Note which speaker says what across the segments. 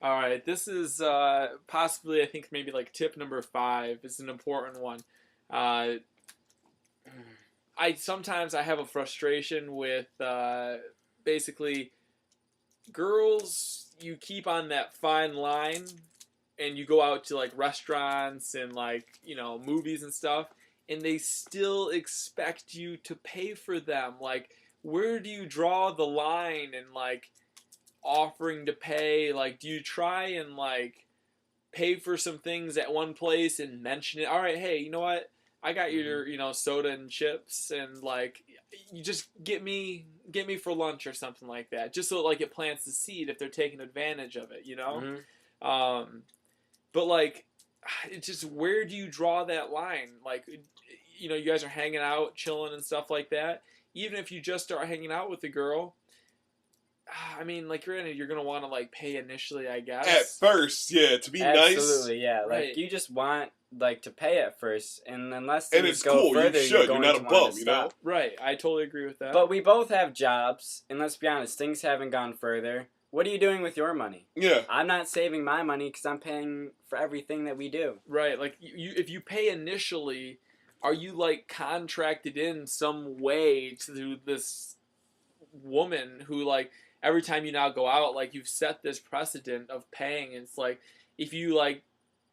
Speaker 1: All right, this is possibly, I think, maybe like tip number 5. It's an important one. Uh, I sometimes I have a frustration with basically girls. You keep on that fine line, and you go out to like restaurants and like movies and stuff, and they still expect you to pay for them. Like, where do you draw the line and like offering to pay? Like, do you try and like pay for some things at one place and mention it? All right, hey, you know what? I got your soda and chips, and like you just get me for lunch or something like that, just so like it plants the seed if they're taking advantage of it, but like it's just, where do you draw that line? Like, you guys are hanging out, chilling and stuff like that. Even if you just start hanging out with the girl, I mean, like, granted, you're gonna want to like pay initially, I guess.
Speaker 2: At first, yeah, to be nice.
Speaker 3: Absolutely, yeah.
Speaker 1: Right.
Speaker 3: Like, you just want like to pay at first, and unless
Speaker 2: And
Speaker 3: things
Speaker 2: it's
Speaker 3: go
Speaker 2: cool.
Speaker 3: further,
Speaker 2: You should. You're
Speaker 3: going
Speaker 2: not
Speaker 3: to
Speaker 2: a
Speaker 3: want
Speaker 2: bum,
Speaker 3: to
Speaker 2: you know.
Speaker 3: stop.
Speaker 1: Right, I totally agree with that.
Speaker 3: But we both have jobs, and let's be honest, things haven't gone further. What are you doing with your money?
Speaker 2: Yeah.
Speaker 3: I'm not saving my money because I'm paying for everything that we do.
Speaker 1: Right, like if you pay initially, are you like contracted in some way to this woman who, like, every time you now go out, like, you've set this precedent of paying, and it's like, if you like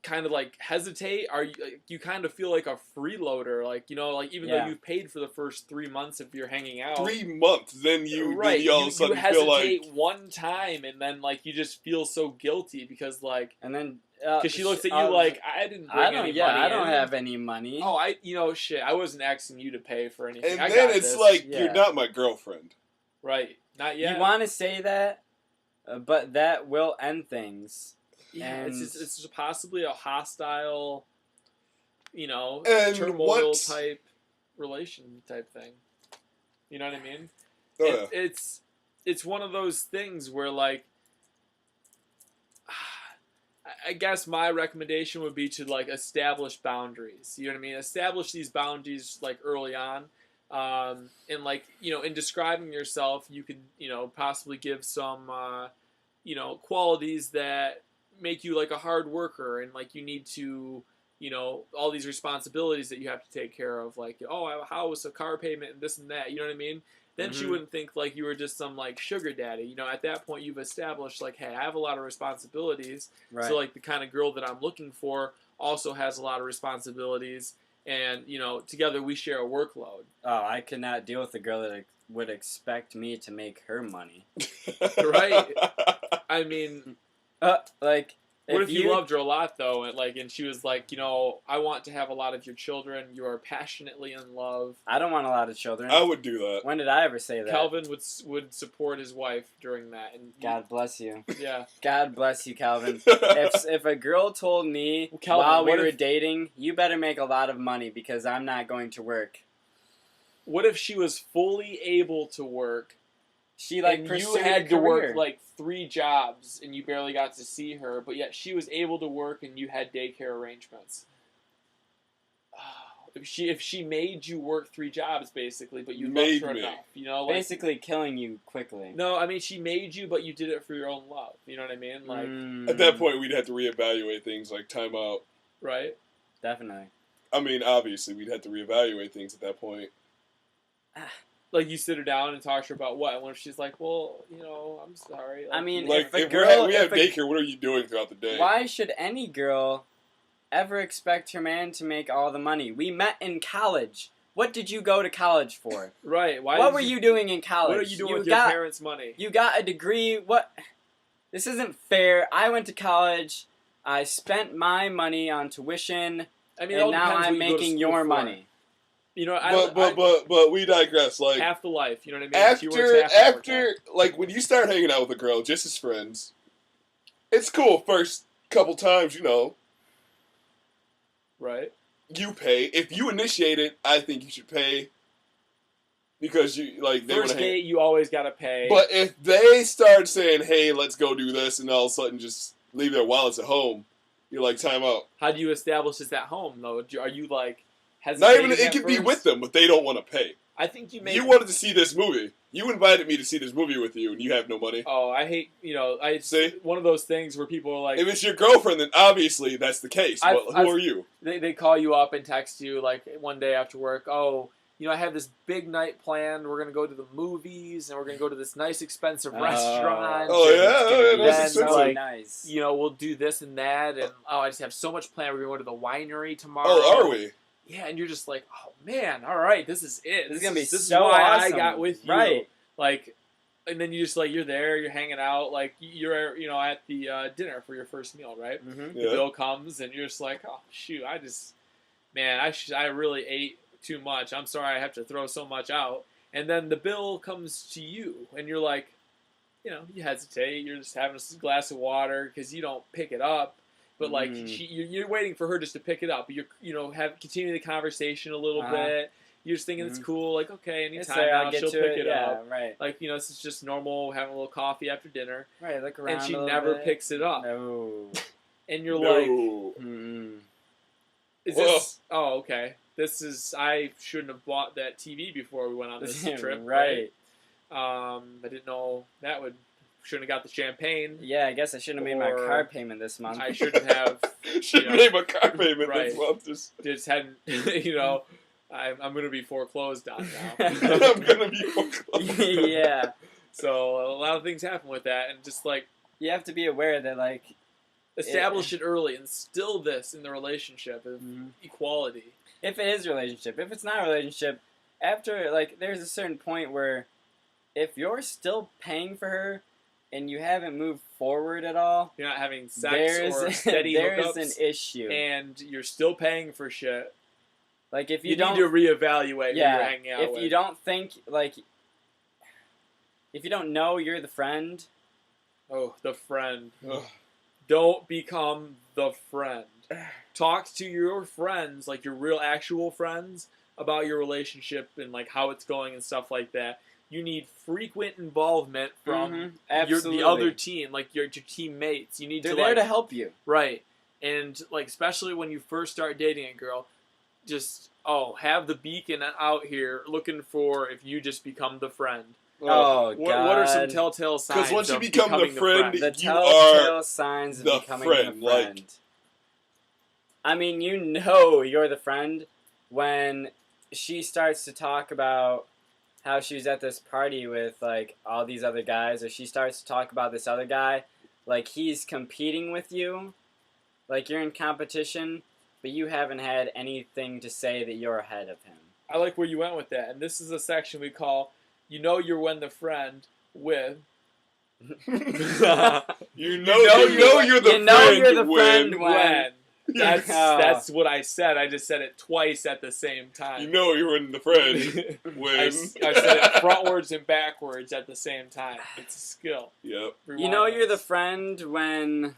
Speaker 1: kind of like hesitate, are you kind of feel like a freeloader, like, like, even though you've paid for the first 3 months if you're hanging out.
Speaker 2: 3 months, then you all of a sudden
Speaker 1: you
Speaker 2: feel
Speaker 1: hesitate
Speaker 2: like
Speaker 1: one time, and then like you just feel so guilty because like,
Speaker 3: And then
Speaker 1: because she looks at you like, I didn't bring any money
Speaker 3: I don't
Speaker 1: in.
Speaker 3: have any money.
Speaker 1: Oh, shit, I wasn't asking you to pay for anything.
Speaker 2: and
Speaker 1: I
Speaker 2: then
Speaker 1: got
Speaker 2: it's
Speaker 1: this.
Speaker 2: like,
Speaker 3: Yeah.
Speaker 2: you're not my girlfriend.
Speaker 1: Right, not yet.
Speaker 3: You want to say that, but that will end things.
Speaker 1: Yeah,
Speaker 3: and
Speaker 1: it's just possibly a hostile,
Speaker 2: And
Speaker 1: turmoil
Speaker 2: what-
Speaker 1: type relation type thing. You know what I mean?
Speaker 2: Oh, yeah.
Speaker 1: It's one of those things where, like, I guess my recommendation would be to like establish boundaries. You know what I mean? Establish these boundaries like early on, and like, in describing yourself, you could possibly give some qualities that make you like a hard worker, and like you need to all these responsibilities that you have to take care of, like, I have a house, a car payment, and this and that. You know what I mean? Then she wouldn't think like you were just some like sugar daddy. At that point you've established like, hey, I have a lot of responsibilities.
Speaker 3: Right.
Speaker 1: So like the kind of girl that I'm looking for also has a lot of responsibilities, and together we share a workload.
Speaker 3: Oh, I could not deal with a girl that would expect me to make her money.
Speaker 1: Right. I mean,
Speaker 3: Like,
Speaker 1: what if you loved her a lot though, and she was like, I want to have a lot of your children. You are passionately in love.
Speaker 3: I don't want a lot of children.
Speaker 2: I would do that.
Speaker 3: When did I ever say that?
Speaker 1: Calvin would support his wife during that, and
Speaker 3: God bless you.
Speaker 1: yeah.
Speaker 3: God bless you, Calvin. If a girl told me
Speaker 1: Calvin,
Speaker 3: while we
Speaker 1: what
Speaker 3: were
Speaker 1: if-
Speaker 3: dating, you better make a lot of money because I'm not going to work.
Speaker 1: What if she was fully able to work?
Speaker 3: She like
Speaker 1: And
Speaker 3: pursued
Speaker 1: you had
Speaker 3: a
Speaker 1: to work
Speaker 3: career.
Speaker 1: like 3 jobs, and you barely got to see her, but yet she was able to work, and you had daycare arrangements. If she made you work 3 jobs basically, but you loved her enough,
Speaker 3: basically killing you quickly.
Speaker 1: No, I mean, she made you, but you did it for your own love. You know what I mean? Like,
Speaker 2: At that point, we'd have to reevaluate things like time out.
Speaker 1: right?
Speaker 3: Definitely.
Speaker 2: I mean, obviously, we'd have to reevaluate things at that point.
Speaker 1: Like, you sit her down and talk to her about what, and what if she's like, well, I'm sorry.
Speaker 3: I mean,
Speaker 2: Like,
Speaker 3: if a
Speaker 2: if
Speaker 3: girl,
Speaker 2: we have
Speaker 3: if a-
Speaker 2: daycare, what are you doing throughout the day?
Speaker 3: why should any girl ever expect her man to make all the money? We met in college. What did you go to college for?
Speaker 1: right? Why?
Speaker 3: What
Speaker 1: did
Speaker 3: were you doing in college?
Speaker 1: What are you doing with your parents' money?
Speaker 3: You got a degree. What? This isn't fair. I went to college. I spent my money on tuition,
Speaker 1: I mean, it
Speaker 3: and
Speaker 1: all
Speaker 3: now
Speaker 1: depends what
Speaker 3: I'm
Speaker 1: you go to
Speaker 3: making
Speaker 1: school
Speaker 3: your
Speaker 1: for.
Speaker 3: money.
Speaker 2: But we digress. Like,
Speaker 1: half the life. You know what I mean? She works half the
Speaker 2: after like when you start hanging out with a girl just as friends, it's cool first couple times.
Speaker 1: right?
Speaker 2: You pay. If you initiate it, I think you should pay because you like they
Speaker 1: First
Speaker 2: wanna hang.
Speaker 1: date, you always gotta pay.
Speaker 2: But if they start saying, "Hey, let's go do this," and all of a sudden just leave their wallets at home, you're like, "Time out."
Speaker 1: how do you establish this at home though? Are you like
Speaker 2: Not
Speaker 1: hesitating?
Speaker 2: even it
Speaker 1: at
Speaker 2: could be
Speaker 1: first?
Speaker 2: with them, but they don't want to pay.
Speaker 1: I think you made.
Speaker 2: You wanted to see this movie. You invited me to see this movie with you, and you have no money.
Speaker 1: Oh, I hate. It's
Speaker 2: See?
Speaker 1: one of those things where people are like,
Speaker 2: If it's your girlfriend, then obviously that's the case.
Speaker 1: I've-
Speaker 2: But who are you?
Speaker 1: they call you up and text you like one day after work. Oh, I have this big night planned. We're gonna go to the movies, and we're gonna go to this nice expensive restaurant.
Speaker 2: Oh,
Speaker 1: and
Speaker 2: yeah? Oh, yeah,
Speaker 1: that's
Speaker 3: so
Speaker 1: expensive.
Speaker 3: nice.
Speaker 1: We'll do this and that, and I just have so much planned. We're going to go to the winery tomorrow.
Speaker 2: Oh, are we?
Speaker 1: Yeah, and you're just like, oh man, all right, this is it.
Speaker 3: This is gonna be
Speaker 1: this is
Speaker 3: so
Speaker 1: why
Speaker 3: awesome.
Speaker 1: I got with you.
Speaker 3: Right.
Speaker 1: Like, and then you just like you're there, you're hanging out, like you're at the dinner for your first meal, right?
Speaker 3: Mm-hmm.
Speaker 1: The
Speaker 2: Yeah.
Speaker 1: bill comes, and you're just like, oh shoot, I really ate too much. I'm sorry, I have to throw so much out. And then the bill comes to you, and you're like, you hesitate. You're just having a glass of water because you don't pick it up. But like you're waiting for her just to pick it up. You're continue the conversation a little bit. You're just thinking it's cool. Like okay, anytime now she'll pick it up.
Speaker 3: Right.
Speaker 1: Like this is just normal having a little coffee after dinner.
Speaker 3: Right. Look around.
Speaker 1: And she
Speaker 3: a little
Speaker 1: never
Speaker 3: bit.
Speaker 1: picks it up.
Speaker 3: No.
Speaker 1: And you're like,
Speaker 2: No.
Speaker 1: is this? Oh, okay. This is. I shouldn't have bought that TV before we went on this trip.
Speaker 3: Right.
Speaker 1: I didn't know that would. Shouldn't have got the champagne.
Speaker 3: Yeah, I guess I shouldn't have made my
Speaker 1: Or
Speaker 3: car payment this month.
Speaker 1: I shouldn't have.
Speaker 2: Should have made my car payment
Speaker 1: Right.
Speaker 2: this month.
Speaker 1: Just hadn't. I'm gonna be foreclosed on now.
Speaker 2: I'm gonna be foreclosed.
Speaker 3: Yeah.
Speaker 1: So a lot of things happen with that, and just like
Speaker 3: You have to be aware that like
Speaker 1: establish it early, instill this in the relationship of equality.
Speaker 3: if it is a relationship, if it's not a relationship, after like there's a certain point where if you're still paying for her and you haven't moved forward at all,
Speaker 1: You're not having sex
Speaker 3: there's
Speaker 1: or steady
Speaker 3: there's
Speaker 1: hookups,
Speaker 3: an issue.
Speaker 1: and you're still paying for shit.
Speaker 3: Like if
Speaker 1: You,
Speaker 3: you, don't
Speaker 1: need to reevaluate who you're
Speaker 3: yeah,
Speaker 1: hanging out
Speaker 3: if
Speaker 1: with.
Speaker 3: you don't think like if you don't know you're the friend,
Speaker 1: Oh, the friend.
Speaker 2: Ugh.
Speaker 1: Don't become the friend. Talk to your friends, like your real actual friends, about your relationship and like how it's going and stuff like that. You need frequent involvement from
Speaker 3: absolutely.
Speaker 1: the other team, like your teammates. You need
Speaker 3: They're
Speaker 1: to
Speaker 3: there
Speaker 1: like
Speaker 3: to help you.
Speaker 1: right, and like especially when you first start dating a girl, just have the beacon out here looking for if you just become the friend.
Speaker 3: Oh,
Speaker 1: What are some
Speaker 3: God.
Speaker 1: telltale signs?
Speaker 2: Because once you
Speaker 1: of
Speaker 2: become the
Speaker 1: becoming
Speaker 2: friend,
Speaker 3: The
Speaker 2: you
Speaker 3: telltale
Speaker 2: are
Speaker 3: signs of
Speaker 2: the
Speaker 3: becoming
Speaker 2: friend,
Speaker 3: the friend. I mean, you know you're the friend when she starts to talk about how she was at this party with like all these other guys, or she starts to talk about this other guy, like he's competing with you, like you're in competition, but you haven't had anything to say that you're ahead of him.
Speaker 1: I like where you went with that, and this is a section we call you're when the friend with.
Speaker 2: you're
Speaker 3: You
Speaker 2: the
Speaker 3: know
Speaker 2: friend
Speaker 3: you're the
Speaker 2: when
Speaker 3: friend
Speaker 1: When. That's
Speaker 3: Oh.
Speaker 1: that's what I said. I just said it twice at the same time.
Speaker 2: you know you're in the friend
Speaker 1: I
Speaker 2: when.
Speaker 1: I said it frontwards and backwards at the same time. It's a skill.
Speaker 2: Yep.
Speaker 3: You know you're the
Speaker 1: this.
Speaker 3: friend when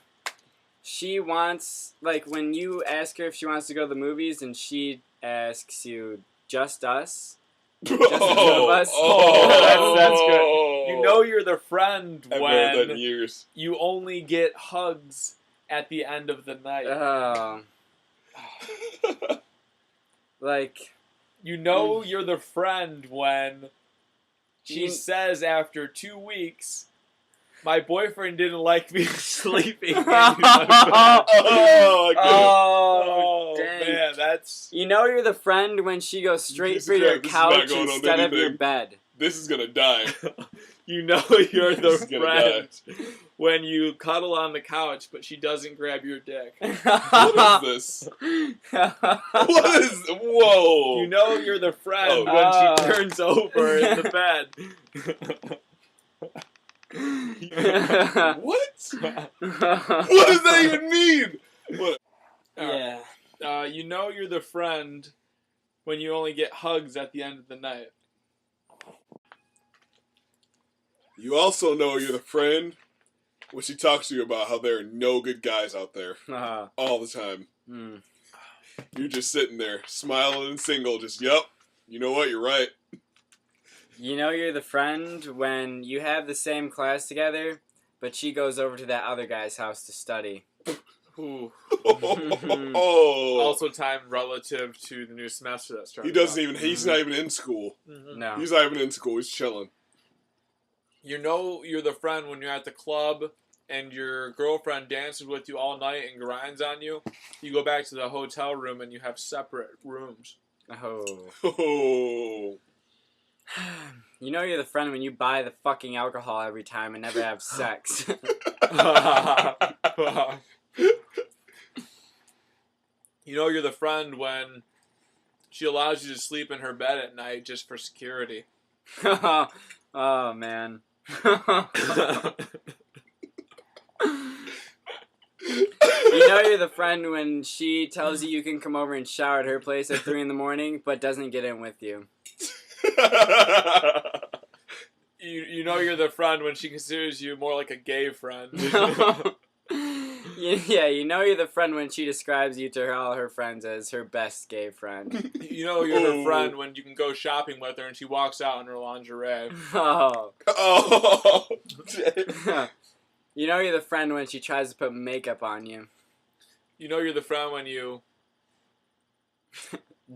Speaker 3: she wants, like when you ask her if she wants to go to the movies and she asks you, just us?
Speaker 2: Oh,
Speaker 3: two of us.
Speaker 1: That's good. You know you're the friend
Speaker 2: I've heard that in
Speaker 1: when
Speaker 2: years.
Speaker 1: you only get hugs at the end of the night.
Speaker 3: Oh, like,
Speaker 1: You know you're the friend when she
Speaker 3: You-
Speaker 1: says after 2 weeks, my boyfriend didn't like me sleeping. in
Speaker 2: Oh, I get it.
Speaker 3: oh,
Speaker 1: Oh
Speaker 3: dang.
Speaker 1: man, that's
Speaker 3: You know you're the friend when she goes straight
Speaker 2: Jesus
Speaker 3: for your
Speaker 2: Christ, this is not
Speaker 3: couch
Speaker 2: going on
Speaker 3: instead of your
Speaker 2: anything.
Speaker 3: bed.
Speaker 2: This is gonna die.
Speaker 1: you know you're the
Speaker 2: This is gonna
Speaker 1: friend when you cuddle on the couch but she doesn't grab your dick.
Speaker 2: What is this? What is? Whoa!
Speaker 1: You know you're the friend
Speaker 2: Oh.
Speaker 1: when she turns over in the bed.
Speaker 2: What? What does that even mean? What?
Speaker 3: Yeah.
Speaker 1: You know you're the friend when you only get hugs at the end of the night.
Speaker 2: You also know you're the friend when she talks to you about how there are no good guys out there all the time.
Speaker 3: Hmm.
Speaker 2: You're just sitting there, smiling and single, just, yep, you know what, you're right.
Speaker 3: You know you're the friend when you have the same class together, but she goes over to that other guy's house to study.
Speaker 1: Ooh.
Speaker 2: Oh.
Speaker 1: Also time relative to the new semester that started.
Speaker 2: He doesn't even. He's not even in school.
Speaker 3: No.
Speaker 2: He's not even in school. He's chilling.
Speaker 1: You know you're the friend when you're at the club and your girlfriend dances with you all night and grinds on you. You go back to the hotel room and you have separate rooms.
Speaker 3: Oh.
Speaker 2: Oh.
Speaker 3: You know you're the friend when you buy the fucking alcohol every time and never have sex.
Speaker 1: You know you're the friend when she allows you to sleep in her bed at night just for security.
Speaker 3: Oh, man. You know you're the friend when she tells you can come over and shower at her place at 3 a.m, but doesn't get in with you.
Speaker 1: You know you're the friend when she considers you more like a gay friend.
Speaker 3: Yeah, you know you're the friend when she describes you to all her friends as her best gay friend.
Speaker 1: You know you're her friend when you can go shopping with her and she walks out in her lingerie.
Speaker 3: Oh.
Speaker 2: Oh.
Speaker 3: You know you're the friend when she tries to put makeup on you.
Speaker 1: You know you're the friend when you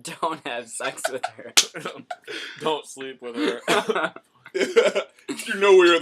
Speaker 3: Don't have sex with her.
Speaker 1: don't sleep with her.
Speaker 2: You know we're the